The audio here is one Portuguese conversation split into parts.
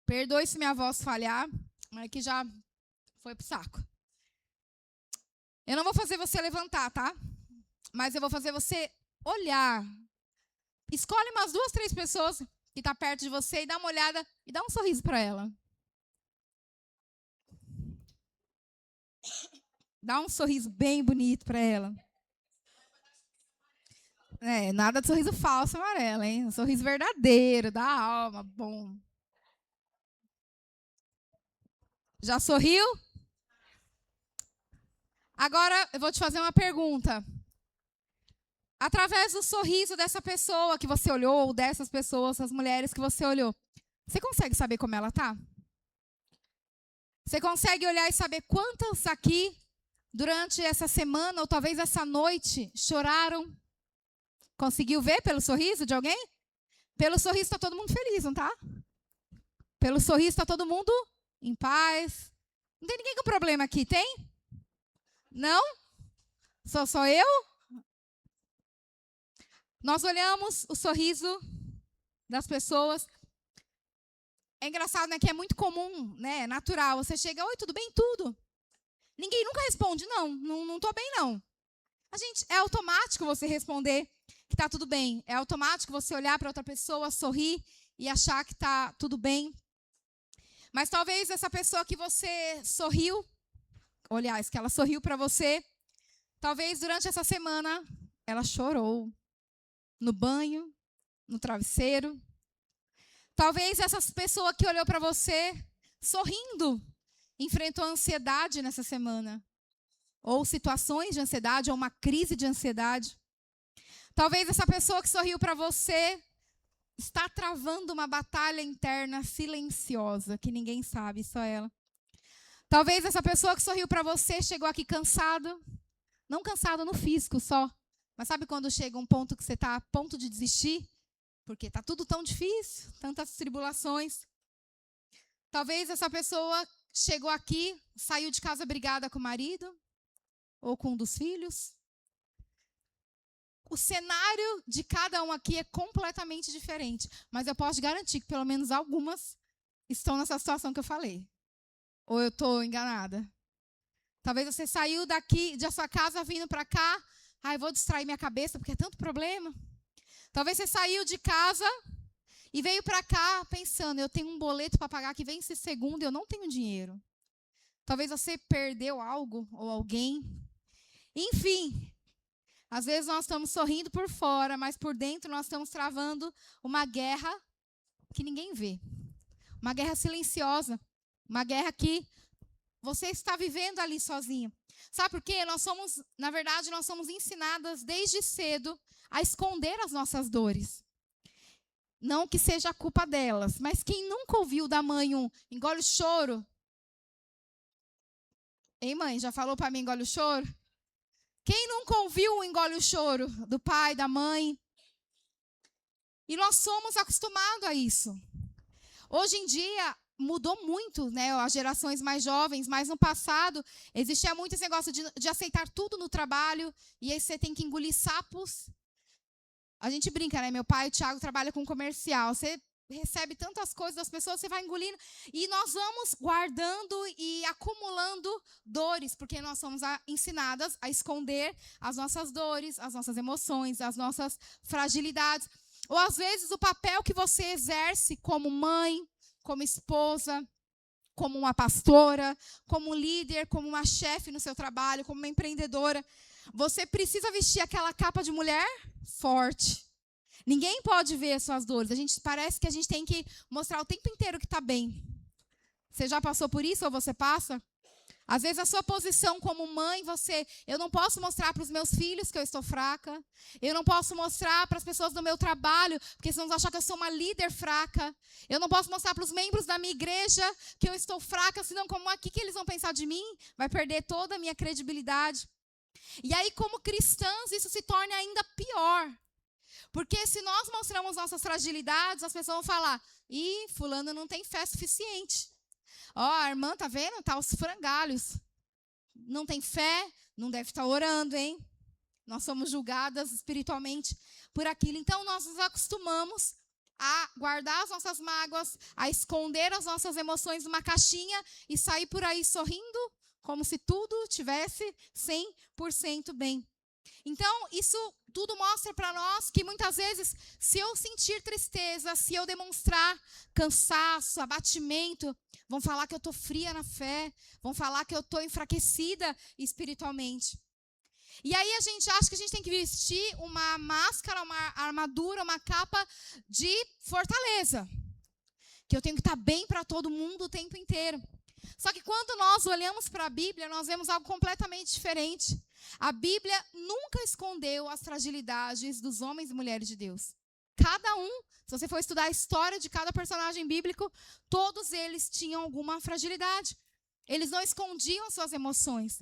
Perdoe se minha voz falhar, mas que já foi pro saco. Eu não vou fazer você levantar, tá? Mas eu vou fazer você olhar. Escolhe umas 2, 3 pessoas que estão perto de você e dá uma olhada e dá um sorriso para ela. Dá um sorriso bem bonito para ela. Nada de sorriso falso amarelo, hein? Um sorriso verdadeiro, da alma, bom. Já sorriu? Agora eu vou te fazer uma pergunta. Através do sorriso dessa pessoa que você olhou, ou dessas pessoas, as mulheres que você olhou, você consegue saber como ela tá? Você consegue olhar e saber quantas aqui, durante essa semana, ou talvez essa noite, choraram? Conseguiu ver pelo sorriso de alguém? Pelo sorriso está todo mundo feliz, não tá? Pelo sorriso está todo mundo em paz. Não tem ninguém com problema aqui, tem? Não? Só eu? Nós olhamos o sorriso das pessoas. É engraçado, né? Que é muito comum, né? Natural. Você chega, oi, tudo bem? Tudo. Ninguém nunca responde, não tô bem, não. É automático você responder que tá tudo bem. É automático você olhar para outra pessoa, sorrir e achar que tá tudo bem. Mas talvez essa pessoa que você sorriu, aliás, que ela sorriu para você, talvez durante essa semana ela chorou no banho, no travesseiro. Talvez essa pessoa que olhou para você sorrindo enfrentou ansiedade nessa semana, ou situações de ansiedade, ou uma crise de ansiedade. Talvez essa pessoa que sorriu para você está travando uma batalha interna silenciosa, que ninguém sabe, só ela. Talvez essa pessoa que sorriu para você chegou aqui cansado, não cansado no físico só, mas sabe quando chega um ponto que você está a ponto de desistir? Porque está tudo tão difícil, tantas tribulações. Talvez essa pessoa chegou aqui, saiu de casa brigada com o marido, ou com um dos filhos. O cenário de cada um aqui é completamente diferente, mas eu posso garantir que pelo menos algumas estão nessa situação que eu falei. Ou eu estou enganada? Talvez você saiu daqui, da sua casa, vindo para cá. Eu vou distrair minha cabeça porque é tanto problema. Talvez você saiu de casa e veio para cá pensando, eu tenho um boleto para pagar que vence segunda e eu não tenho dinheiro. Talvez você perdeu algo ou alguém. Enfim, às vezes nós estamos sorrindo por fora, mas por dentro nós estamos travando uma guerra que ninguém vê. Uma guerra silenciosa. Uma guerra que você está vivendo ali sozinho. Sabe por quê? Na verdade, nós somos ensinadas desde cedo a esconder as nossas dores. Não que seja a culpa delas, mas quem nunca ouviu da mãe um engole o choro? Ei, mãe, já falou para mim engole o choro? Quem nunca ouviu o engole o choro do pai, da mãe? E nós somos acostumados a isso. Hoje em dia, mudou muito, né? As gerações mais jovens, mas no passado, existia muito esse negócio de aceitar tudo no trabalho, e aí você tem que engolir sapos. A gente brinca, né? Meu pai, o Thiago, trabalha com comercial. Você recebe tantas coisas das pessoas, você vai engolindo. E nós vamos guardando e acumulando dores, porque nós somos ensinadas a esconder as nossas dores, as nossas emoções, as nossas fragilidades. Ou, às vezes, o papel que você exerce como mãe, como esposa, como uma pastora, como líder, como uma chefe no seu trabalho, como uma empreendedora. Você precisa vestir aquela capa de mulher forte. Ninguém pode ver as suas dores. Parece que a gente tem que mostrar o tempo inteiro que está bem. Você já passou por isso ou você passa? Às vezes a sua posição como mãe, eu não posso mostrar para os meus filhos que eu estou fraca. Eu não posso mostrar para as pessoas do meu trabalho, porque senão vão achar que eu sou uma líder fraca. Eu não posso mostrar para os membros da minha igreja que eu estou fraca, senão o que eles vão pensar de mim? Vai perder toda a minha credibilidade. E aí, como cristãs, isso se torna ainda pior. Porque se nós mostramos nossas fragilidades, as pessoas vão falar, fulano não tem fé suficiente. A irmã, tá vendo? Tá aos frangalhos. Não tem fé, não deve estar orando, hein? Nós somos julgadas espiritualmente por aquilo. Então, nós nos acostumamos a guardar as nossas mágoas, a esconder as nossas emoções numa caixinha e sair por aí sorrindo, como se tudo tivesse 100% bem. Então, isso tudo mostra para nós que muitas vezes, se eu sentir tristeza, se eu demonstrar cansaço, abatimento, vão falar que eu estou fria na fé, vão falar que eu estou enfraquecida espiritualmente. E aí a gente acha que a gente tem que vestir uma máscara, uma armadura, uma capa de fortaleza. Que eu tenho que estar bem para todo mundo o tempo inteiro. Só que quando nós olhamos para a Bíblia, nós vemos algo completamente diferente. A Bíblia nunca escondeu as fragilidades dos homens e mulheres de Deus. Cada um, se você for estudar a história de cada personagem bíblico, todos eles tinham alguma fragilidade. Eles não escondiam suas emoções.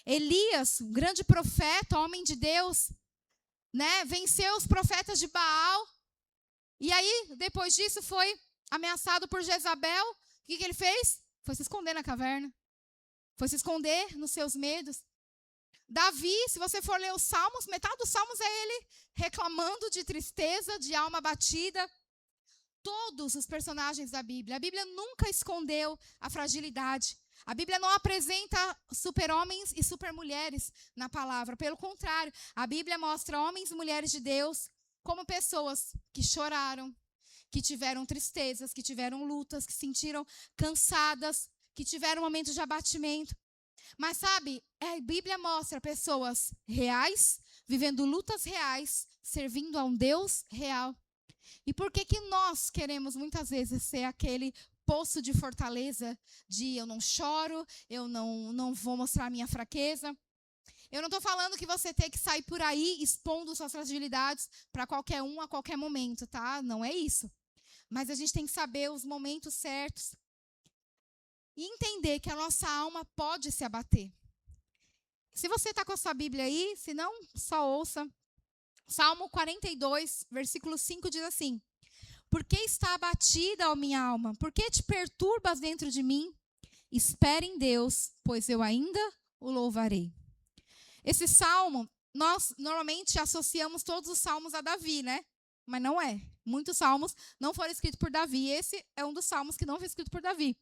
Elias, um grande profeta, homem de Deus, né, venceu os profetas de Baal. E aí, depois disso, foi ameaçado por Jezabel. O que ele fez? Foi se esconder na caverna. Foi se esconder nos seus medos. Davi, se você for ler os Salmos, metade dos Salmos é ele reclamando de tristeza, de alma abatida. Todos os personagens da Bíblia. A Bíblia nunca escondeu a fragilidade. A Bíblia não apresenta super-homens e super-mulheres na palavra. Pelo contrário, a Bíblia mostra homens e mulheres de Deus como pessoas que choraram, que tiveram tristezas, que tiveram lutas, que se sentiram cansadas, que tiveram momentos de abatimento. Mas sabe, a Bíblia mostra pessoas reais, vivendo lutas reais, servindo a um Deus real. E por que que nós queremos muitas vezes ser aquele poço de fortaleza, de eu não choro, eu não vou mostrar a minha fraqueza? Eu não estou falando que você tem que sair por aí expondo suas fragilidades para qualquer um a qualquer momento, tá? Não é isso. Mas a gente tem que saber os momentos certos e entender que a nossa alma pode se abater. Se você está com a sua Bíblia aí, se não, só ouça. Salmo 42, versículo 5 diz assim: Por que está abatida, ó minha alma? Por que te perturbas dentro de mim? Espere em Deus, pois eu ainda o louvarei. Esse salmo, nós normalmente associamos todos os salmos a Davi, né? Mas não é. Muitos salmos não foram escritos por Davi. Esse é um dos salmos que não foi escrito por Davi.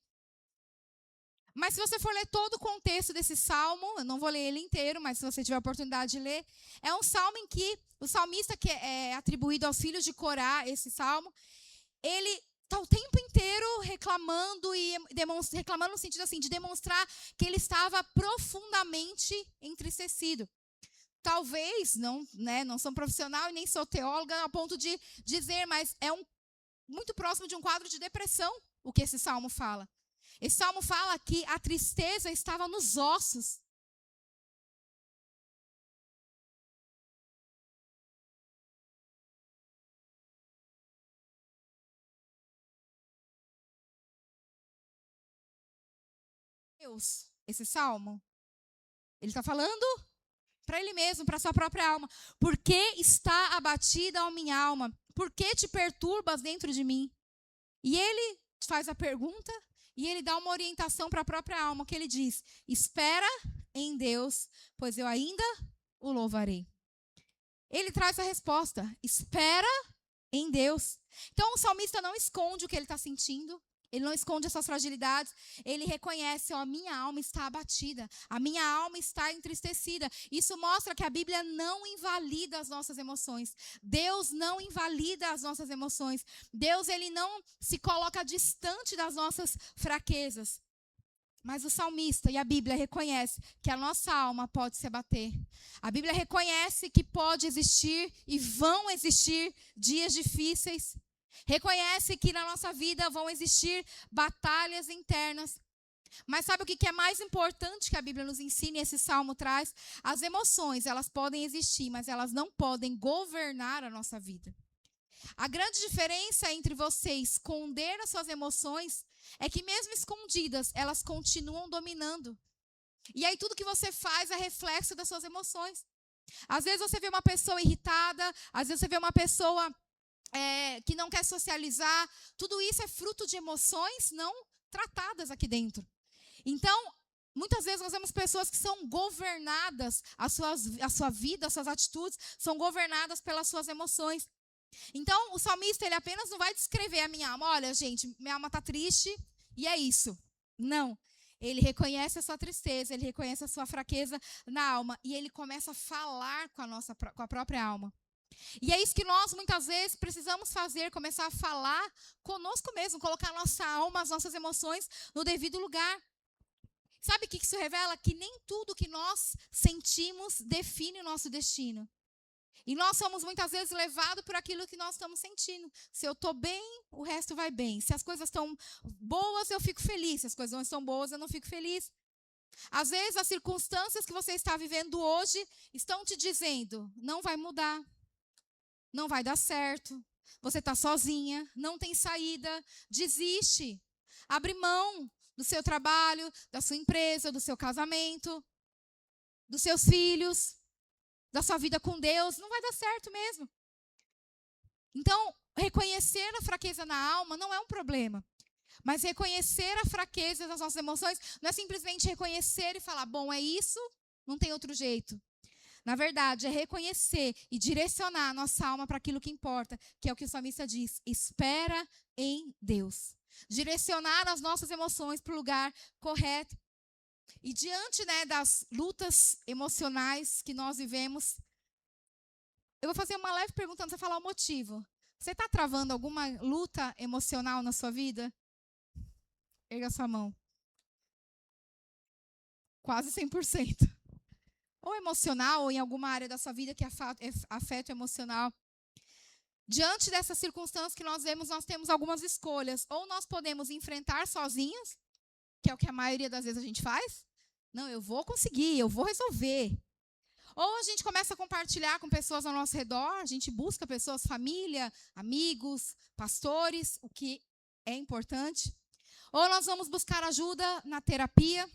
Mas se você for ler todo o contexto desse salmo, eu não vou ler ele inteiro, mas se você tiver a oportunidade de ler, é um salmo em que o salmista, que é atribuído aos filhos de Corá, esse salmo, ele está o tempo inteiro reclamando e reclamando no sentido assim, de demonstrar que ele estava profundamente entristecido. Talvez, não sou profissional e nem sou teóloga a ponto de dizer, mas é muito próximo de um quadro de depressão o que esse salmo fala. Esse salmo fala que a tristeza estava nos ossos. Deus, esse salmo, ele está falando para ele mesmo, para a sua própria alma. Por que está abatida a minha alma? Por que te perturbas dentro de mim? E ele faz a pergunta e ele dá uma orientação para a própria alma, que ele diz: espera em Deus, pois eu ainda o louvarei. Ele traz a resposta: espera em Deus. Então o salmista não esconde o que ele está sentindo. Ele não esconde as suas fragilidades. Ele reconhece, a minha alma está abatida. A minha alma está entristecida. Isso mostra que a Bíblia não invalida as nossas emoções. Deus não invalida as nossas emoções. Deus, ele não se coloca distante das nossas fraquezas. Mas o salmista e a Bíblia reconhecem que a nossa alma pode se abater. A Bíblia reconhece que pode existir e vão existir dias difíceis. Reconhece que na nossa vida vão existir batalhas internas. Mas sabe o que é mais importante que a Bíblia nos ensina e esse salmo traz? As emoções, elas podem existir, mas elas não podem governar a nossa vida. A grande diferença entre você esconder as suas emoções é que mesmo escondidas, elas continuam dominando. E aí tudo que você faz é reflexo das suas emoções. Às vezes você vê uma pessoa irritada, às vezes você vê uma pessoa que não quer socializar. Tudo isso é fruto de emoções não tratadas aqui dentro. Então, muitas vezes nós vemos pessoas que são governadas, a sua vida, as suas atitudes, são governadas pelas suas emoções. Então, o salmista, ele apenas não vai descrever a minha alma. Olha, gente, minha alma está triste e é isso. Não. Ele reconhece a sua tristeza, ele reconhece a sua fraqueza na alma e ele começa a falar com a própria alma. E é isso que nós, muitas vezes, precisamos fazer, começar a falar conosco mesmo, colocar a nossa alma, as nossas emoções no devido lugar. Sabe o que isso revela? Que nem tudo que nós sentimos define o nosso destino. E nós somos muitas vezes levados por aquilo que nós estamos sentindo. Se eu estou bem, o resto vai bem. Se as coisas estão boas, eu fico feliz. Se as coisas não estão boas, eu não fico feliz. Às vezes, as circunstâncias que você está vivendo hoje estão te dizendo, não vai mudar, não vai dar certo, você está sozinha, não tem saída, desiste. Abre mão do seu trabalho, da sua empresa, do seu casamento, dos seus filhos, da sua vida com Deus, não vai dar certo mesmo. Então, reconhecer a fraqueza na alma não é um problema. Mas reconhecer a fraqueza das nossas emoções não é simplesmente reconhecer e falar, bom, é isso, não tem outro jeito. Na verdade, é reconhecer e direcionar a nossa alma para aquilo que importa, que é o que o salmista diz, espera em Deus. Direcionar as nossas emoções para o lugar correto. E diante, das lutas emocionais que nós vivemos, eu vou fazer uma leve pergunta antes de falar o motivo. Você está travando alguma luta emocional na sua vida? Erga sua mão. Quase 100%. Ou emocional, ou em alguma área da sua vida que afeta o emocional. Diante dessas circunstâncias que nós vemos, nós temos algumas escolhas. Ou nós podemos enfrentar sozinhas, que é o que a maioria das vezes a gente faz. Não, eu vou conseguir, eu vou resolver. Ou a gente começa a compartilhar com pessoas ao nosso redor, a gente busca pessoas, família, amigos, pastores, o que é importante. Ou nós vamos buscar ajuda na terapia,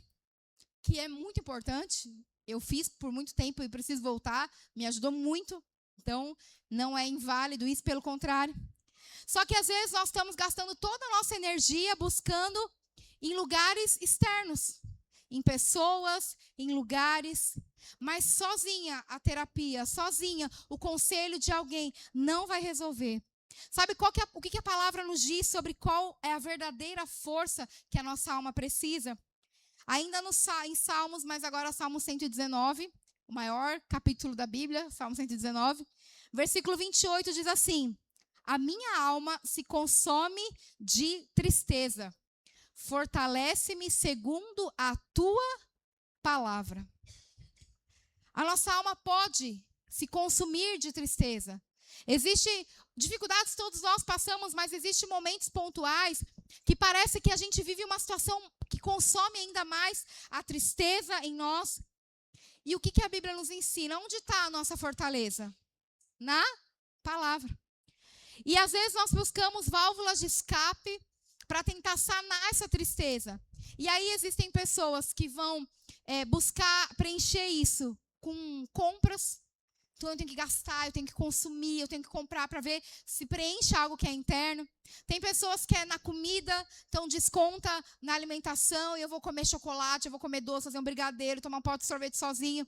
que é muito importante. Eu fiz por muito tempo e preciso voltar, me ajudou muito. Então, não é inválido isso, pelo contrário. Só que às vezes nós estamos gastando toda a nossa energia buscando em lugares externos, em pessoas, em lugares, mas sozinha a terapia, sozinha o conselho de alguém não vai resolver. Sabe o que a palavra nos diz sobre qual é a verdadeira força que a nossa alma precisa? Ainda em Salmos, mas agora Salmo 119, o maior capítulo da Bíblia, Salmo 119, versículo 28 diz assim: a minha alma se consome de tristeza, fortalece-me segundo a tua palavra. A nossa alma pode se consumir de tristeza. Existem dificuldades que todos nós passamos, mas existem momentos pontuais que parece que a gente vive uma situação que consome ainda mais a tristeza em nós. E o que a Bíblia nos ensina? Onde está a nossa fortaleza? Na palavra. E às vezes nós buscamos válvulas de escape para tentar sanar essa tristeza. E aí existem pessoas que vão buscar preencher isso com compras. Então eu tenho que gastar, eu tenho que consumir, eu tenho que comprar para ver se preenche algo que é interno. Tem pessoas que é na comida, então desconta na alimentação, e eu vou comer chocolate, eu vou comer doce, fazer um brigadeiro, tomar um pote de sorvete sozinho.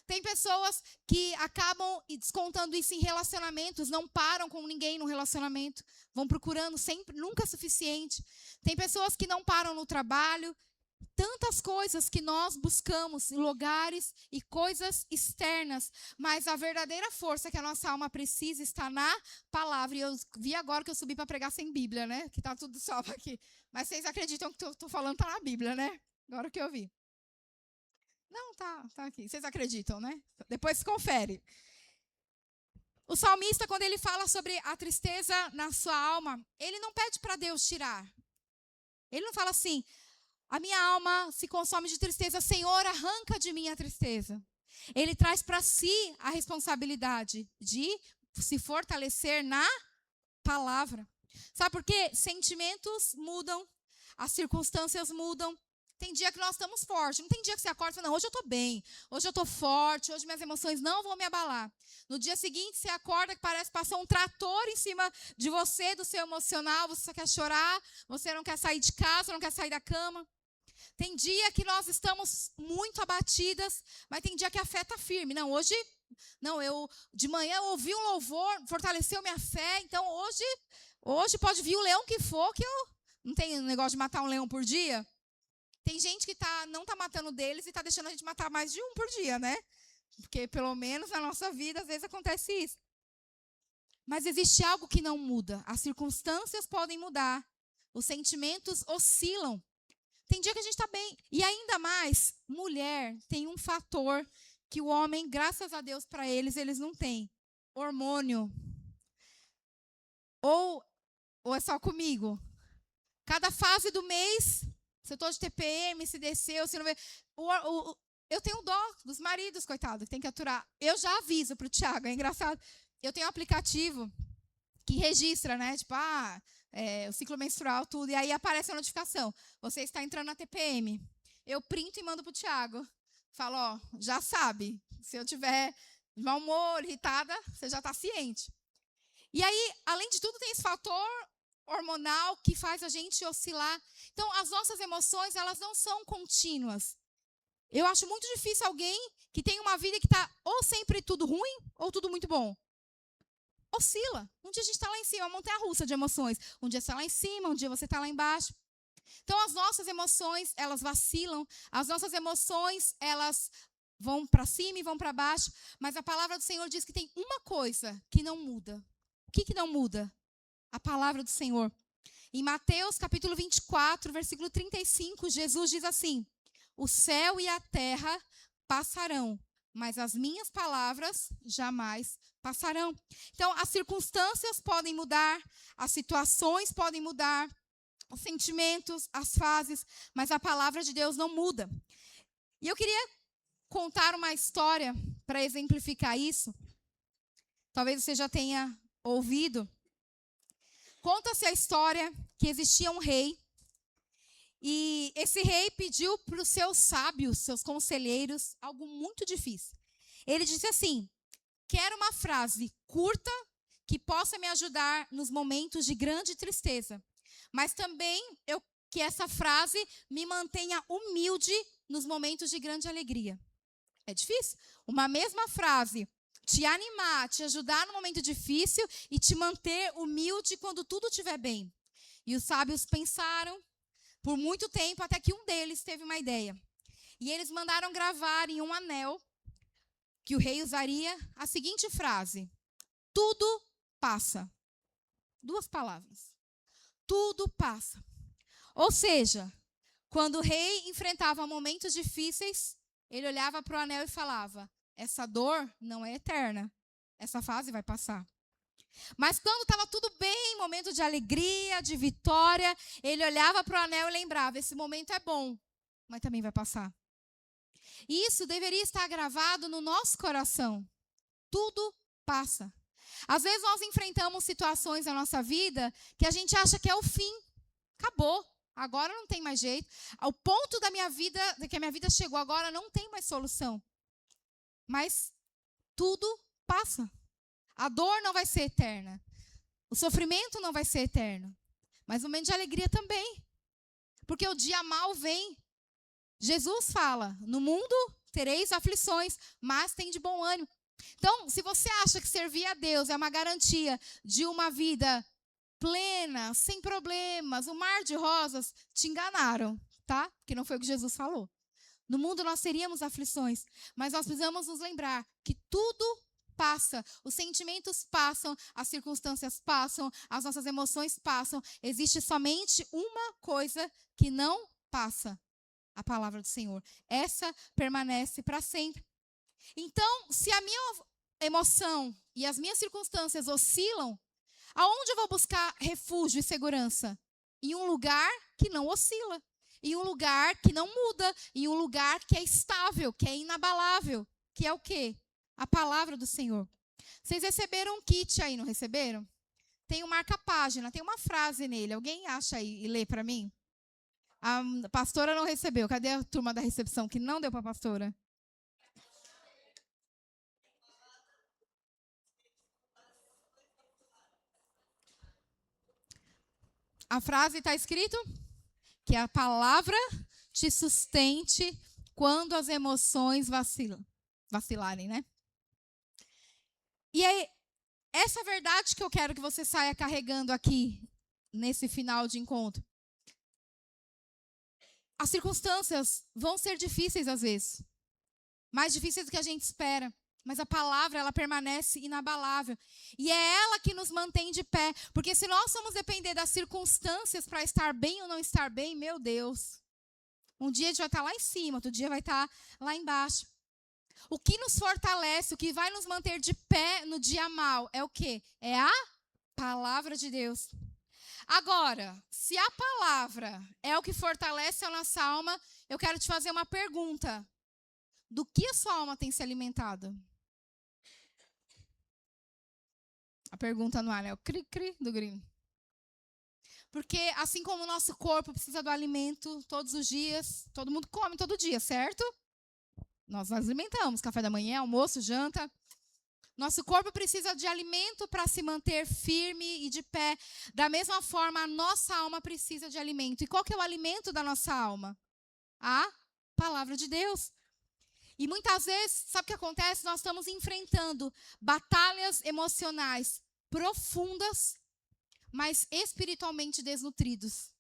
Tem pessoas que acabam descontando isso em relacionamentos, não param com ninguém no relacionamento, vão procurando sempre, nunca é suficiente. Tem pessoas que não param no trabalho. Tantas coisas que nós buscamos, lugares e coisas externas, mas a verdadeira força que a nossa alma precisa está na palavra. E eu vi agora que eu subi para pregar sem Bíblia, né? Que está tudo salvo aqui. Mas vocês acreditam que eu estou falando está na Bíblia, né? Agora que eu vi. Não, tá aqui. Vocês acreditam, né? Depois confere. O salmista, quando ele fala sobre a tristeza na sua alma, ele não pede para Deus tirar. Ele não fala assim: a minha alma se consome de tristeza, Senhor, arranca de mim a tristeza. Ele traz para si a responsabilidade de se fortalecer na palavra. Sabe por quê? Sentimentos mudam, as circunstâncias mudam. Tem dia que nós estamos fortes, não tem dia que você acorda e fala, não, hoje eu estou bem, hoje eu estou forte, hoje minhas emoções não vão me abalar. No dia seguinte, você acorda que parece que passou um trator em cima de você, do seu emocional, você só quer chorar, você não quer sair de casa, não quer sair da cama. Tem dia que nós estamos muito abatidas, mas tem dia que a fé está firme. Não, hoje Não, de manhã eu ouvi um louvor, fortaleceu minha fé, então hoje pode vir o leão que for, que eu não tenho negócio de matar um leão por dia. Tem gente que não está matando deles e está deixando a gente matar mais de um por dia, né? Porque pelo menos na nossa vida às vezes acontece isso. Mas existe algo que não muda. As circunstâncias podem mudar. Os sentimentos oscilam. Tem dia que a gente está bem. E ainda mais, mulher tem um fator que o homem, graças a Deus para eles não têm. Hormônio. Ou é só comigo? Cada fase do mês, se eu estou de TPM, se desceu, se não veio. Eu tenho dó dos maridos, coitado, que tem que aturar. Eu já aviso para o Thiago, é engraçado. Eu tenho um aplicativo que registra, né? Tipo, o ciclo menstrual, tudo. E aí aparece a notificação. Você está entrando na TPM. Eu printo e mando para o Thiago. Falo, já sabe. Se eu tiver de mau humor, irritada, você já está ciente. E aí, além de tudo, tem esse fator hormonal que faz a gente oscilar. Então, as nossas emoções, elas não são contínuas. Eu acho muito difícil alguém que tem uma vida que está ou sempre tudo ruim ou tudo muito bom. Oscila. Um dia a gente está lá em cima, uma montanha-russa de emoções. Um dia você está lá em cima, um dia você está lá embaixo. Então, as nossas emoções, elas vacilam. As nossas emoções, elas vão para cima e vão para baixo. Mas a palavra do Senhor diz que tem uma coisa que não muda. O que não muda? A palavra do Senhor. Em Mateus, capítulo 24, versículo 35, Jesus diz assim: o céu e a terra passarão, mas as minhas palavras jamais passarão. Então, as circunstâncias podem mudar, as situações podem mudar, os sentimentos, as fases, mas a palavra de Deus não muda. E eu queria contar uma história para exemplificar isso. Talvez você já tenha ouvido. Conta-se a história que existia um rei, e esse rei pediu para os seus sábios, seus conselheiros, algo muito difícil. Ele disse assim: quero uma frase curta que possa me ajudar nos momentos de grande tristeza, mas também que essa frase me mantenha humilde nos momentos de grande alegria. É difícil? Uma mesma frase te animar, te ajudar no momento difícil e te manter humilde quando tudo estiver bem. E os sábios pensaram por muito tempo, até que um deles teve uma ideia. E eles mandaram gravar em um anel, que o rei usaria, a seguinte frase: tudo passa. 2 palavras. Tudo passa. Ou seja, quando o rei enfrentava momentos difíceis, ele olhava para o anel e falava: essa dor não é eterna. Essa fase vai passar. Mas quando estava tudo bem, momento de alegria, de vitória, ele olhava para o anel e lembrava: esse momento é bom, mas também vai passar. E isso deveria estar gravado no nosso coração. Tudo passa. Às vezes nós enfrentamos situações na nossa vida que a gente acha que é o fim. Acabou. Agora não tem mais jeito. Ao ponto da minha vida, que a minha vida chegou agora, não tem mais solução. Mas tudo passa. A dor não vai ser eterna. O sofrimento não vai ser eterno. Mas o momento de alegria também. Porque o dia mau vem. Jesus fala: no mundo tereis aflições, mas tem de bom ânimo. Então, se você acha que servir a Deus é uma garantia de uma vida plena, sem problemas, um mar de rosas, te enganaram, tá? Porque não foi o que Jesus falou. No mundo nós teríamos aflições, mas nós precisamos nos lembrar que tudo passa, os sentimentos passam, as circunstâncias passam, as nossas emoções passam. Existe somente uma coisa que não passa: a palavra do Senhor. Essa permanece para sempre. Então, se a minha emoção e as minhas circunstâncias oscilam, aonde eu vou buscar refúgio e segurança? Em um lugar que não oscila, em um lugar que não muda, em um lugar que é estável, que é inabalável, que é o quê? A palavra do Senhor. Vocês receberam um kit aí, não receberam? Tem um marca-página, tem uma frase nele. Alguém acha aí e lê para mim? A pastora não recebeu. Cadê a turma da recepção que não deu para a pastora? A frase está escrito que a palavra te sustente quando as emoções vacilarem, né? E é essa verdade que eu quero que você saia carregando aqui, nesse final de encontro. As circunstâncias vão ser difíceis às vezes. Mais difíceis do que a gente espera. Mas a palavra, ela permanece inabalável. E é ela que nos mantém de pé. Porque se nós vamos depender das circunstâncias para estar bem ou não estar bem, meu Deus. Um dia a gente vai estar lá em cima, outro dia vai estar lá embaixo. O que nos fortalece, o que vai nos manter de pé no dia mau é o quê? É a palavra de Deus. Agora, se a palavra é o que fortalece a nossa alma, eu quero te fazer uma pergunta. Do que a sua alma tem se alimentado? A pergunta no ar é o cri-cri do gringo. Porque assim como o nosso corpo precisa do alimento todos os dias, todo mundo come todo dia, certo? Nós nos alimentamos, café da manhã, almoço, janta. Nosso corpo precisa de alimento para se manter firme e de pé. Da mesma forma, a nossa alma precisa de alimento. E qual que é o alimento da nossa alma? A palavra de Deus. E muitas vezes, sabe o que acontece? Nós estamos enfrentando batalhas emocionais profundas, mas espiritualmente desnutridos.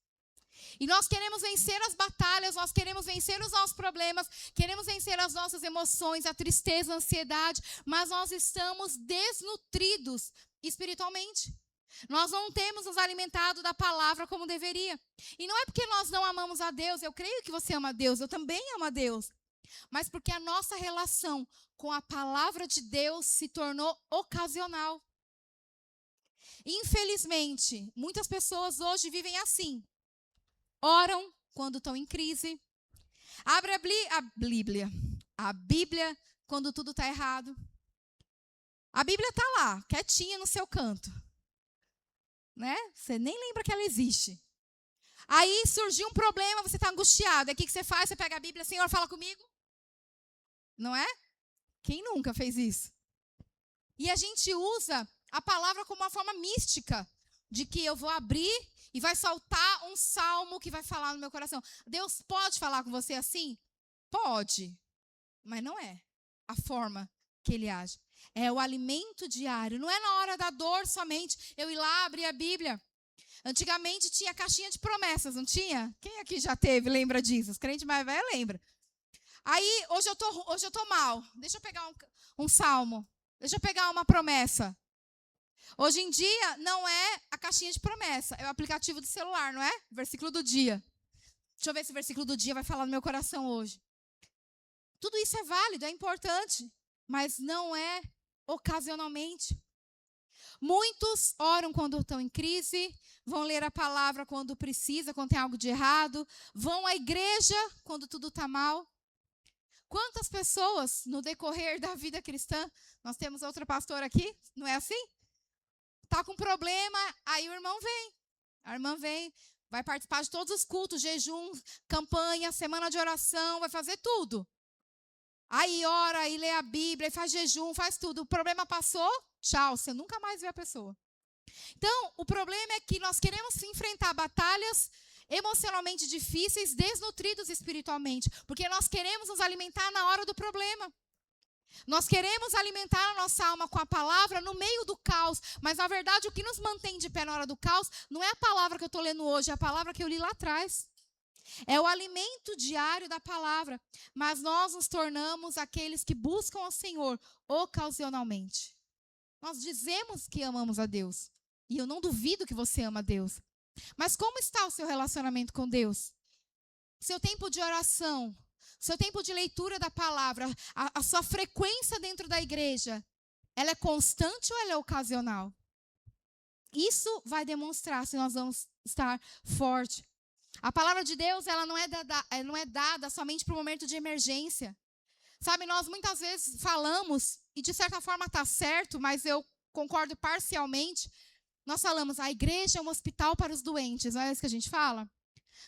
E nós queremos vencer as batalhas, nós queremos vencer os nossos problemas, queremos vencer as nossas emoções, a tristeza, a ansiedade, mas nós estamos desnutridos espiritualmente. Nós não temos nos alimentado da palavra como deveria. E não é porque nós não amamos a Deus, eu creio que você ama a Deus, eu também amo a Deus. Mas porque a nossa relação com a palavra de Deus se tornou ocasional. Infelizmente, muitas pessoas hoje vivem assim. Oram quando estão em crise. Abre a Bíblia quando tudo está errado. A Bíblia está lá, quietinha no seu canto. Né? Você nem lembra que ela existe. Aí surgiu um problema, você está angustiado. Aí o que você faz? Você pega a Bíblia, Senhor, fala comigo. Não é? Quem nunca fez isso? E a gente usa a palavra como uma forma mística, de que eu vou abrir e vai saltar um salmo que vai falar no meu coração. Deus pode falar com você assim? Pode, mas não é a forma que Ele age. É o alimento diário, não é na hora da dor somente eu ir lá abrir a Bíblia. Antigamente tinha caixinha de promessas, não tinha? Quem aqui já teve, lembra disso? Os crentes mais velhos lembram. Aí, hoje eu tô mal. Deixa eu pegar um salmo. Deixa eu pegar uma promessa. Hoje em dia, não é a caixinha de promessa. É o aplicativo do celular, não é? Versículo do dia. Deixa eu ver se o versículo do dia vai falar no meu coração hoje. Tudo isso é válido, é importante. Mas não é ocasionalmente. Muitos oram quando estão em crise. Vão ler a palavra quando precisa, quando tem algo de errado. Vão à igreja quando tudo está mal. Quantas pessoas, no decorrer da vida cristã, nós temos outra pastora aqui, não é assim? Está com problema, aí o irmão vem. A irmã vem, vai participar de todos os cultos, jejum, campanha, semana de oração, vai fazer tudo. Aí ora, aí lê a Bíblia, aí faz jejum, faz tudo. O problema passou, tchau, você nunca mais vê a pessoa. Então, o problema é que nós queremos enfrentar batalhas emocionalmente difíceis, desnutridos espiritualmente, porque nós queremos nos alimentar na hora do problema. Nós queremos alimentar a nossa alma com a palavra no meio do caos, mas na verdade o que nos mantém de pé na hora do caos não é a palavra que eu estou lendo hoje, é a palavra que eu li lá atrás. É o alimento diário da palavra, mas nós nos tornamos aqueles que buscam ao Senhor ocasionalmente. Nós dizemos que amamos a Deus, e eu não duvido que você ama a Deus. Mas como está o seu relacionamento com Deus? Seu tempo de oração, seu tempo de leitura da palavra, a sua frequência dentro da igreja, ela é constante ou ela é ocasional? Isso vai demonstrar se nós vamos estar fortes. A palavra de Deus, ela não é dada somente para o momento de emergência. Sabe, nós muitas vezes falamos, e de certa forma está certo, mas eu concordo parcialmente. Nós falamos, a igreja é um hospital para os doentes, não é isso que a gente fala?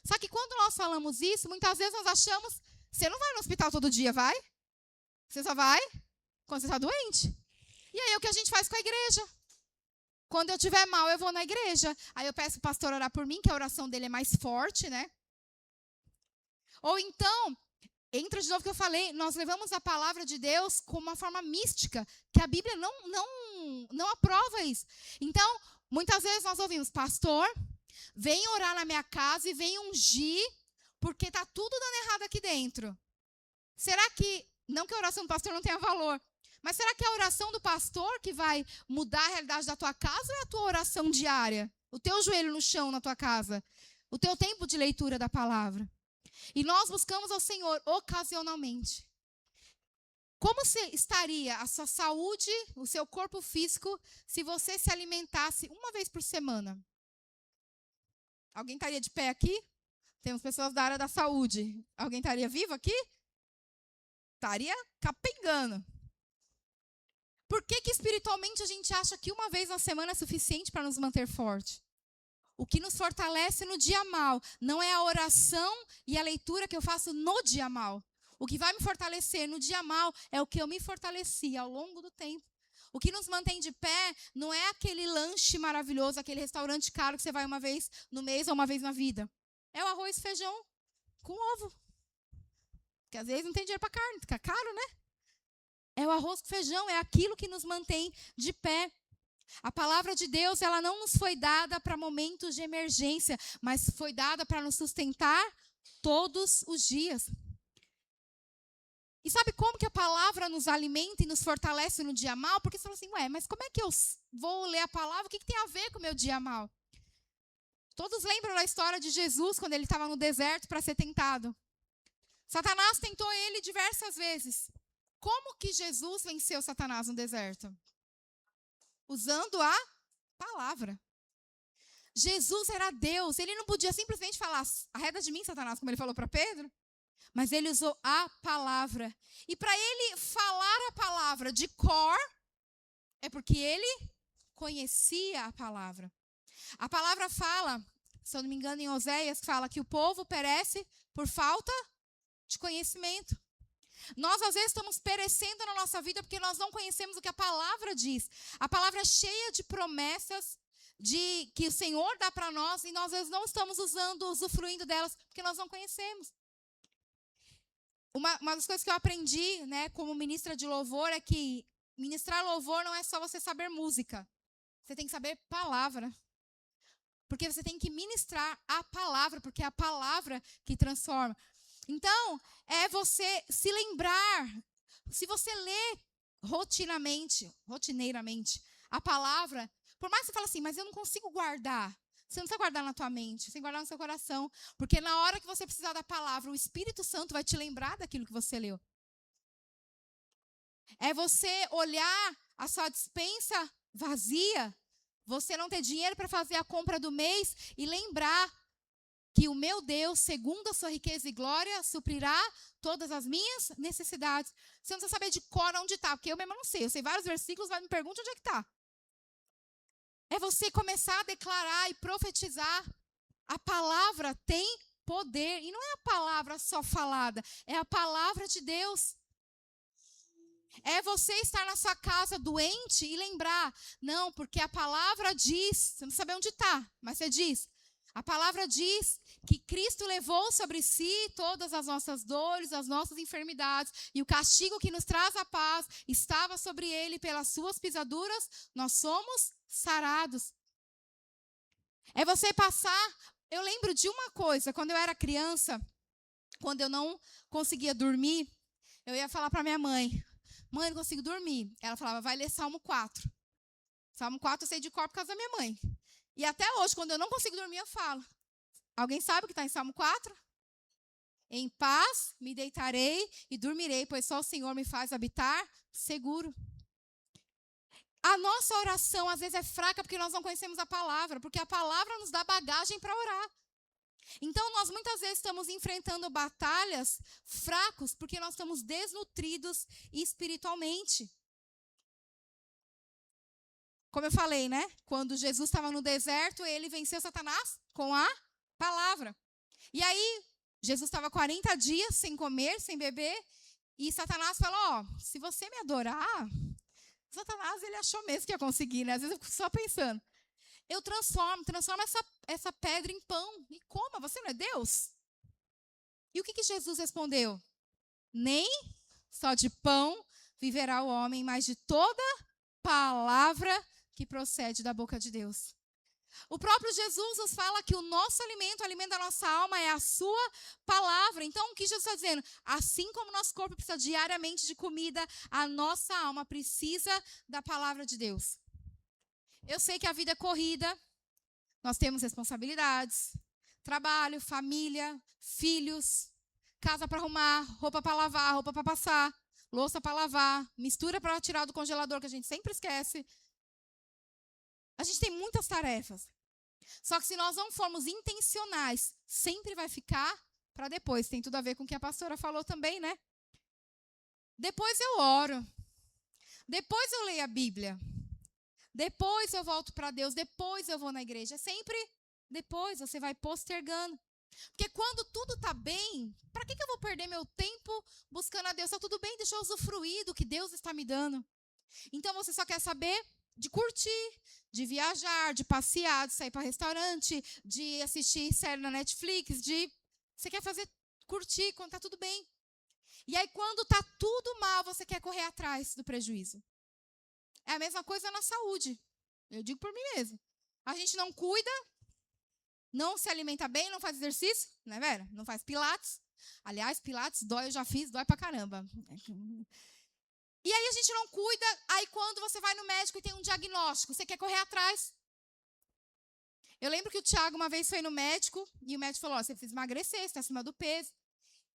Só que quando nós falamos isso, muitas vezes nós achamos, você não vai no hospital todo dia, vai? Você só vai quando você está doente. E aí o que a gente faz com a igreja? Quando eu estiver mal, eu vou na igreja. Aí eu peço o pastor orar por mim, que a oração dele é mais forte, né? Ou então, entra de novo o que eu falei, nós levamos a palavra de Deus como uma forma mística, que a Bíblia não aprova isso. Então, muitas vezes nós ouvimos, pastor, vem orar na minha casa e vem ungir, porque está tudo dando errado aqui dentro. Será que, não que a oração do pastor não tenha valor, mas será que é a oração do pastor que vai mudar a realidade da tua casa ou é a tua oração diária? O teu joelho no chão na tua casa? O teu tempo de leitura da palavra? E nós buscamos ao Senhor ocasionalmente. Como estaria a sua saúde, o seu corpo físico, se você se alimentasse uma vez por semana? Alguém estaria de pé aqui? Temos pessoas da área da saúde. Alguém estaria vivo aqui? Estaria capengando. Por que espiritualmente a gente acha que uma vez na semana é suficiente para nos manter forte? O que nos fortalece no dia mal não é a oração e a leitura que eu faço no dia mal. O que vai me fortalecer no dia mal é o que eu me fortaleci ao longo do tempo. O que nos mantém de pé não é aquele lanche maravilhoso, aquele restaurante caro que você vai uma vez no mês ou uma vez na vida. É o arroz e feijão com ovo. Porque às vezes não tem dinheiro para carne, fica caro, né? É o arroz com feijão, é aquilo que nos mantém de pé. A palavra de Deus, ela não nos foi dada para momentos de emergência, mas foi dada para nos sustentar todos os dias. E sabe como que a palavra nos alimenta e nos fortalece no dia mal? Porque você fala assim, mas como é que eu vou ler a palavra? O que tem a ver com o meu dia mal? Todos lembram da história de Jesus, quando ele estava no deserto para ser tentado. Satanás tentou ele diversas vezes. Como que Jesus venceu Satanás no deserto? Usando a palavra. Jesus era Deus. Ele não podia simplesmente falar, arreda de mim, Satanás, como ele falou para Pedro. Mas ele usou a palavra. E para ele falar a palavra de cor, é porque ele conhecia a palavra. A palavra fala, se eu não me engano em Oséias, fala que o povo perece por falta de conhecimento. Nós, às vezes, estamos perecendo na nossa vida porque nós não conhecemos o que a palavra diz. A palavra é cheia de promessas que o Senhor dá para nós e nós, às vezes, não estamos usufruindo delas porque nós não conhecemos. Uma das coisas que eu aprendi, né, como ministra de louvor é que ministrar louvor não é só você saber música. Você tem que saber palavra. Porque você tem que ministrar a palavra, porque é a palavra que transforma. Então, é você se lembrar, se você lê rotineiramente, a palavra, por mais que você fale assim, mas eu não consigo guardar. Você não precisa guardar na tua mente, você tem que guardar no seu coração. Porque na hora que você precisar da palavra, o Espírito Santo vai te lembrar daquilo que você leu. É você olhar a sua despensa vazia, você não ter dinheiro para fazer a compra do mês e lembrar que o meu Deus, segundo a sua riqueza e glória, suprirá todas as minhas necessidades. Você não precisa saber de cor onde está, porque eu mesmo não sei. Eu sei vários versículos, mas me pergunta onde é que está. É você começar a declarar e profetizar. A palavra tem poder. E não é a palavra só falada, é a palavra de Deus. É você estar na sua casa doente e lembrar. Não, porque a palavra diz, você não sabe onde está, mas você diz. A palavra diz que Cristo levou sobre si todas as nossas dores, as nossas enfermidades, e o castigo que nos traz a paz estava sobre ele, pelas suas pisaduras, nós somos sarados. É você passar. Eu lembro de uma coisa, quando eu era criança, quando eu não conseguia dormir, eu ia falar para minha mãe, mãe, não consigo dormir. Ela falava, vai ler Salmo 4. Salmo 4 eu sei de cor por causa da minha mãe. E até hoje, quando eu não consigo dormir, eu falo. Alguém sabe o que está em Salmo 4? Em paz me deitarei e dormirei, pois só o Senhor me faz habitar seguro. A nossa oração, às vezes, é fraca porque nós não conhecemos a palavra, porque a palavra nos dá bagagem para orar. Então, nós muitas vezes estamos enfrentando batalhas fracos porque nós estamos desnutridos espiritualmente. Como eu falei, né? Quando Jesus estava no deserto, ele venceu Satanás com a palavra. E aí, Jesus estava 40 dias sem comer, sem beber, e Satanás falou, se você me adorar, Satanás, ele achou mesmo que ia conseguir, né? Às vezes eu fico só pensando, eu transformo essa pedra em pão, e coma, você não é Deus? E o que Jesus respondeu? nem só de pão viverá o homem, mas de toda palavra que procede da boca de Deus. O próprio Jesus nos fala que o nosso alimento, o alimento da nossa alma, é a sua palavra. Então, o que Jesus está dizendo? Assim como o nosso corpo precisa diariamente de comida, a nossa alma precisa da palavra de Deus. Eu sei que a vida é corrida, nós temos responsabilidades, trabalho, família, filhos, casa para arrumar, roupa para lavar, roupa para passar, louça para lavar, mistura para tirar do congelador, que a gente sempre esquece. A gente tem muitas tarefas. Só que se nós não formos intencionais, sempre vai ficar para depois. Tem tudo a ver com o que a pastora falou também, né? Depois eu oro. Depois eu leio a Bíblia. Depois eu volto para Deus. Depois eu vou na igreja. É sempre depois, você vai postergando. Porque quando tudo está bem, para que eu vou perder meu tempo buscando a Deus? Está tudo bem, deixa eu usufruir do que Deus está me dando. Então você só quer saber de curtir, de viajar, de passear, de sair para restaurante, de assistir série na Netflix, você quer curtir quando está tudo bem. E aí quando está tudo mal, você quer correr atrás do prejuízo. É a mesma coisa na saúde. Eu digo por mim mesmo. A gente não cuida, não se alimenta bem, não faz exercício, né, Vera? Não faz pilates. Aliás, pilates dói, eu já fiz, dói pra caramba. E aí a gente não cuida, aí quando você vai no médico e tem um diagnóstico, você quer correr atrás. Eu lembro que o Thiago uma vez foi no médico, e o médico falou, você precisa emagrecer, você está acima do peso.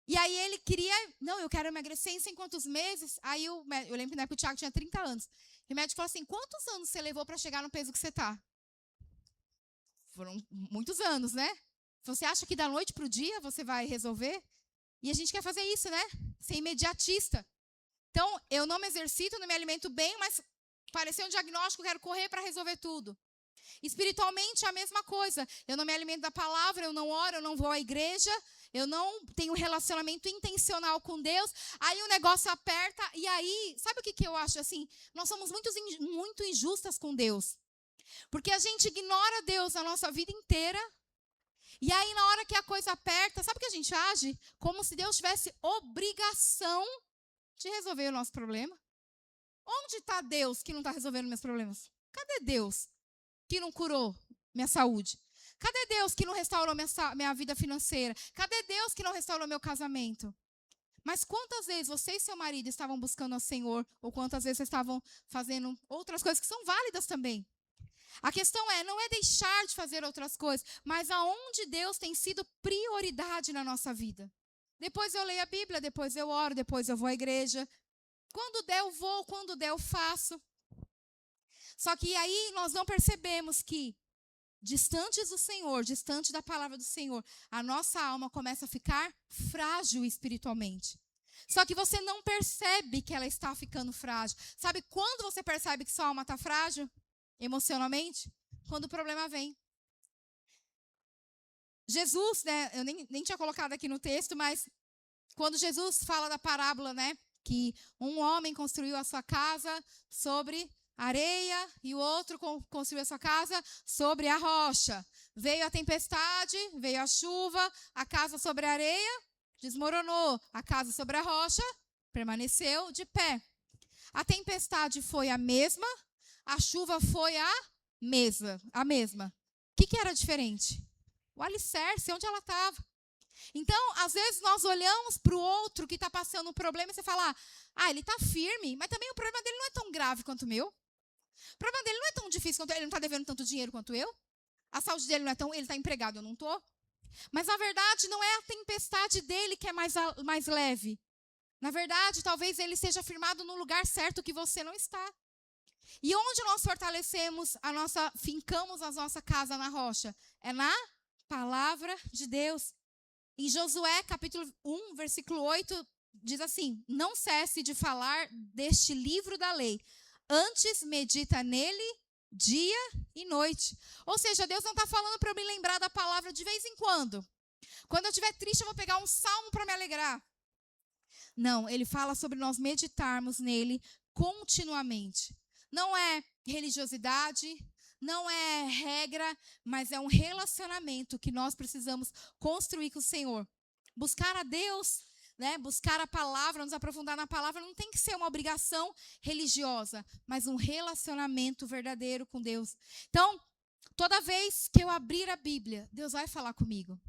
E aí ele queria, não, eu quero emagrecer em sei quantos meses. Aí eu lembro que na época o Thiago tinha 30 anos. E o médico falou assim, quantos anos você levou para chegar no peso que você está? Foram muitos anos, né? Você acha que da noite para o dia você vai resolver? E a gente quer fazer isso, né? Ser imediatista. Então, eu não me exercito, não me alimento bem, mas apareceu um diagnóstico, eu quero correr para resolver tudo. Espiritualmente, a mesma coisa. Eu não me alimento da palavra, eu não oro, eu não vou à igreja, eu não tenho um relacionamento intencional com Deus. Aí o negócio aperta, e aí, sabe o que eu acho? Assim, nós somos muito injustas com Deus. Porque a gente ignora Deus a nossa vida inteira. E aí, na hora que a coisa aperta, sabe o que a gente age? Como se Deus tivesse obrigação de resolver o nosso problema. Onde está Deus que não está resolvendo meus problemas? Cadê Deus que não curou minha saúde? Cadê Deus que não restaurou minha vida financeira? Cadê Deus que não restaurou meu casamento? Mas quantas vezes você e seu marido estavam buscando ao Senhor, ou quantas vezes vocês estavam fazendo outras coisas que são válidas também? A questão não é deixar de fazer outras coisas, mas aonde Deus tem sido prioridade na nossa vida. Depois eu leio a Bíblia, depois eu oro, depois eu vou à igreja. Quando der eu vou, quando der eu faço. Só que aí nós não percebemos que, distantes do Senhor, distante da palavra do Senhor, a nossa alma começa a ficar frágil espiritualmente. Só que você não percebe que ela está ficando frágil. Sabe quando você percebe que sua alma está frágil? Emocionalmente? Quando o problema vem. Jesus, né, eu nem tinha colocado aqui no texto, mas quando Jesus fala da parábola, né, que um homem construiu a sua casa sobre areia e o outro construiu a sua casa sobre a rocha. Veio a tempestade, veio a chuva, a casa sobre a areia desmoronou, a casa sobre a rocha permaneceu de pé. A tempestade foi a mesma, a chuva foi a mesma. O que era diferente? O alicerce, onde ela estava. Então, às vezes nós olhamos para o outro que está passando um problema e você fala, ele está firme, mas também o problema dele não é tão grave quanto o meu. O problema dele não é tão difícil quanto ele não está devendo tanto dinheiro quanto eu. A saúde dele não é tão, ele está empregado, eu não estou. Mas na verdade não é a tempestade dele que é mais leve. Na verdade, talvez ele esteja firmado no lugar certo que você não está. E onde nós fincamos a nossa casa na rocha? É na palavra de Deus. Em Josué, capítulo 1, versículo 8, diz assim, não cesse de falar deste livro da lei, antes medita nele dia e noite. Ou seja, Deus não está falando para eu me lembrar da palavra de vez em quando. Quando eu estiver triste, eu vou pegar um salmo para me alegrar. Não, ele fala sobre nós meditarmos nele continuamente. Não é religiosidade, não é regra, mas é um relacionamento que nós precisamos construir com o Senhor. Buscar a Deus, né, buscar a palavra, nos aprofundar na palavra, não tem que ser uma obrigação religiosa, mas um relacionamento verdadeiro com Deus. Então, toda vez que eu abrir a Bíblia, Deus vai falar comigo.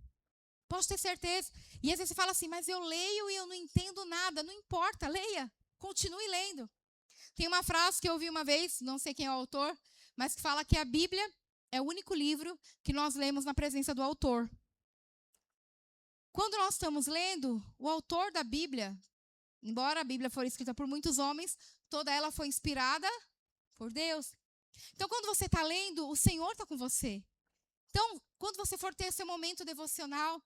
Pode ter certeza. E às vezes você fala assim, mas eu leio e eu não entendo nada. Não importa, leia. Continue lendo. Tem uma frase que eu ouvi uma vez, não sei quem é o autor, mas que fala que a Bíblia é o único livro que nós lemos na presença do autor. Quando nós estamos lendo, o autor da Bíblia, embora a Bíblia for escrita por muitos homens, toda ela foi inspirada por Deus. Então, quando você está lendo, o Senhor está com você. Então, quando você for ter seu momento devocional,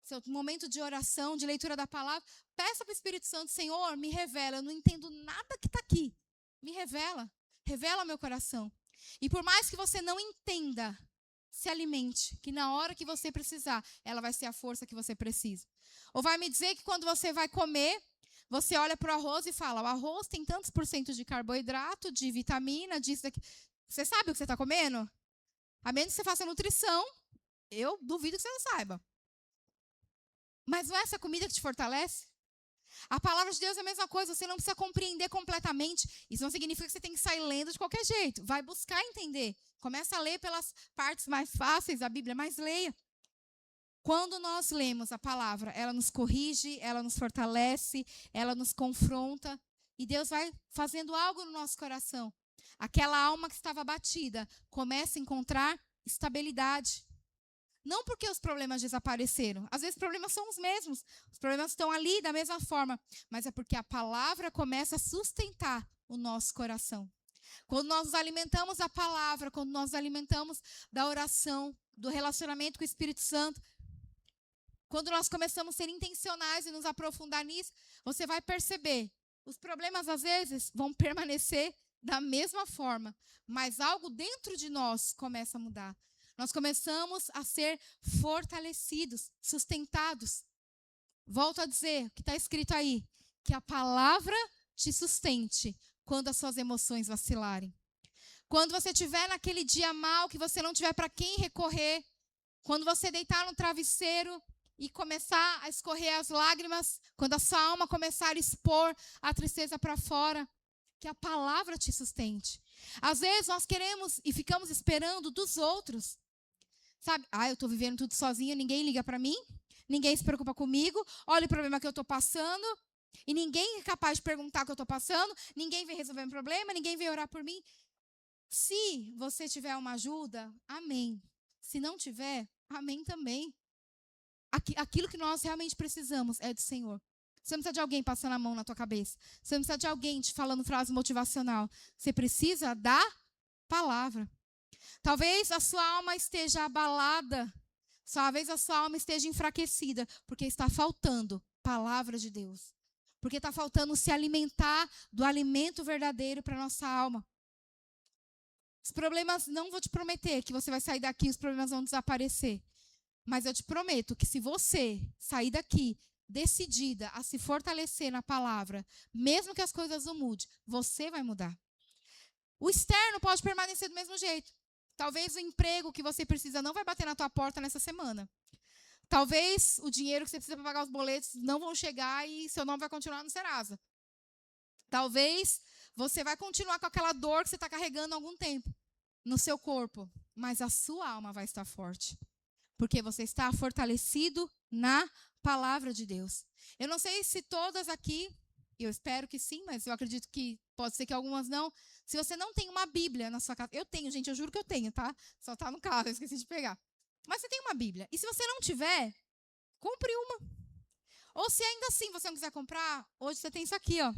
seu momento de oração, de leitura da palavra, peça para o Espírito Santo, Senhor, me revela, eu não entendo nada que está aqui. Me revela, revela meu coração. E por mais que você não entenda, se alimente, que na hora que você precisar, ela vai ser a força que você precisa. Ou vai me dizer que quando você vai comer, você olha para o arroz e fala, o arroz tem tantos % de carboidrato, de vitamina, disso, daqui. Você sabe o que você está comendo? A menos que você faça nutrição, eu duvido que você não saiba. Mas não é essa comida que te fortalece? A palavra de Deus é a mesma coisa, você não precisa compreender completamente. Isso não significa que você tem que sair lendo de qualquer jeito. Vai buscar entender. Começa a ler pelas partes mais fáceis da Bíblia, mas leia. Quando nós lemos a palavra, ela nos corrige, ela nos fortalece, ela nos confronta. E Deus vai fazendo algo no nosso coração. Aquela alma que estava abatida começa a encontrar estabilidade. Não porque os problemas desapareceram. Às vezes os problemas são os mesmos. Os problemas estão ali da mesma forma. Mas é porque a palavra começa a sustentar o nosso coração. Quando nós nos alimentamos da palavra, quando nós nos alimentamos da oração, do relacionamento com o Espírito Santo, quando nós começamos a ser intencionais e nos aprofundar nisso, você vai perceber. Os problemas às vezes vão permanecer da mesma forma. Mas algo dentro de nós começa a mudar. Nós começamos a ser fortalecidos, sustentados. Volto a dizer o que está escrito aí, que a palavra te sustente quando as suas emoções vacilarem. Quando você estiver naquele dia mal, que você não tiver para quem recorrer, quando você deitar no travesseiro e começar a escorrer as lágrimas, quando a sua alma começar a expor a tristeza para fora, que a palavra te sustente. Às vezes nós queremos e ficamos esperando dos outros. Sabe? Eu estou vivendo tudo sozinha, ninguém liga para mim, ninguém se preocupa comigo, olha o problema que eu estou passando, e ninguém é capaz de perguntar o que eu estou passando, ninguém vem resolver meu problema, ninguém vem orar por mim. Se você tiver uma ajuda, amém. Se não tiver, amém também. Aquilo que nós realmente precisamos é do Senhor. Você não precisa de alguém passando a mão na tua cabeça. Você não precisa de alguém te falando frase motivacional. Você precisa da palavra. Talvez a sua alma esteja abalada, talvez a sua alma esteja enfraquecida, porque está faltando palavra de Deus. Porque está faltando se alimentar do alimento verdadeiro para a nossa alma. Os problemas, não vou te prometer que você vai sair daqui e os problemas vão desaparecer. Mas eu te prometo que se você sair daqui decidida a se fortalecer na palavra, mesmo que as coisas não mudem, você vai mudar. O externo pode permanecer do mesmo jeito. Talvez o emprego que você precisa não vai bater na tua porta nessa semana. Talvez o dinheiro que você precisa para pagar os boletos não vão chegar e seu nome vai continuar no Serasa. Talvez você vai continuar com aquela dor que você está carregando há algum tempo no seu corpo, mas a sua alma vai estar forte. Porque você está fortalecido na palavra de Deus. Eu não sei se todas aqui, eu espero que sim, mas eu acredito que pode ser que algumas não. Se você não tem uma Bíblia na sua casa, eu tenho, gente, eu juro que eu tenho, tá? Só está no carro, eu esqueci de pegar. Mas você tem uma Bíblia. E se você não tiver, compre uma. Ou se ainda assim você não quiser comprar, hoje você tem isso aqui, ó.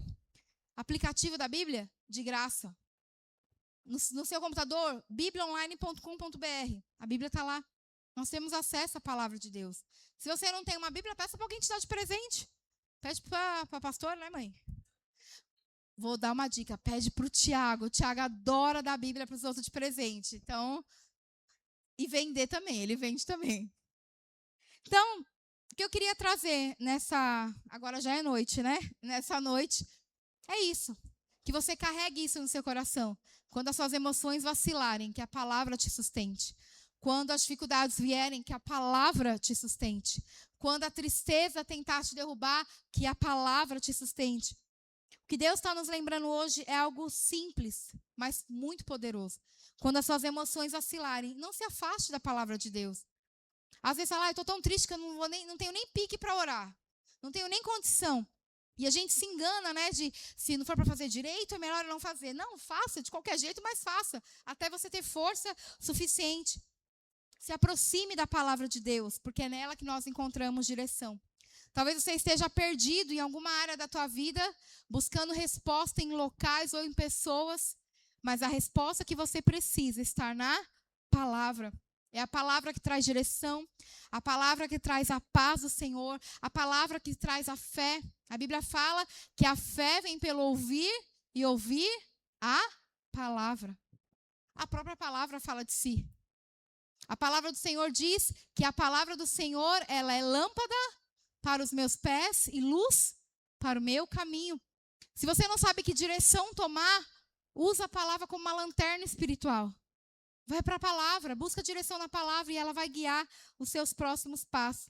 Aplicativo da Bíblia, de graça. No seu computador, bibliaonline.com.br. A Bíblia está lá. Nós temos acesso à palavra de Deus. Se você não tem uma Bíblia, peça para alguém te dar de presente. Pede para a pastora, né, mãe? Vou dar uma dica. Pede para o Tiago. O Tiago adora dar a Bíblia para os outros de presente. Então, e vender também. Ele vende também. Então, o que eu queria trazer nessa... Agora já é noite, né? Nessa noite, é isso. Que você carregue isso no seu coração. Quando as suas emoções vacilarem, que a palavra te sustente. Quando as dificuldades vierem, que a palavra te sustente. Quando a tristeza tentar te derrubar, que a palavra te sustente. O que Deus está nos lembrando hoje é algo simples, mas muito poderoso. Quando as suas emoções vacilarem, não se afaste da palavra de Deus. Às vezes, eu estou tão triste que eu não tenho nem pique para orar. Não tenho nem condição. E a gente se engana, né? De se não for para fazer direito, é melhor não fazer. Não, faça de qualquer jeito, mas faça. Até você ter força suficiente. Se aproxime da palavra de Deus, porque é nela que nós encontramos direção. Talvez você esteja perdido em alguma área da tua vida, buscando resposta em locais ou em pessoas, mas a resposta que você precisa está na palavra. É a palavra que traz direção, a palavra que traz a paz do Senhor, a palavra que traz a fé. A Bíblia fala que a fé vem pelo ouvir e ouvir a palavra. A própria palavra fala de si. A palavra do Senhor diz que a palavra do Senhor, ela é lâmpada para os meus pés e luz para o meu caminho. Se você não sabe que direção tomar, usa a palavra como uma lanterna espiritual. Vai para a palavra, busca direção na palavra e ela vai guiar os seus próximos passos.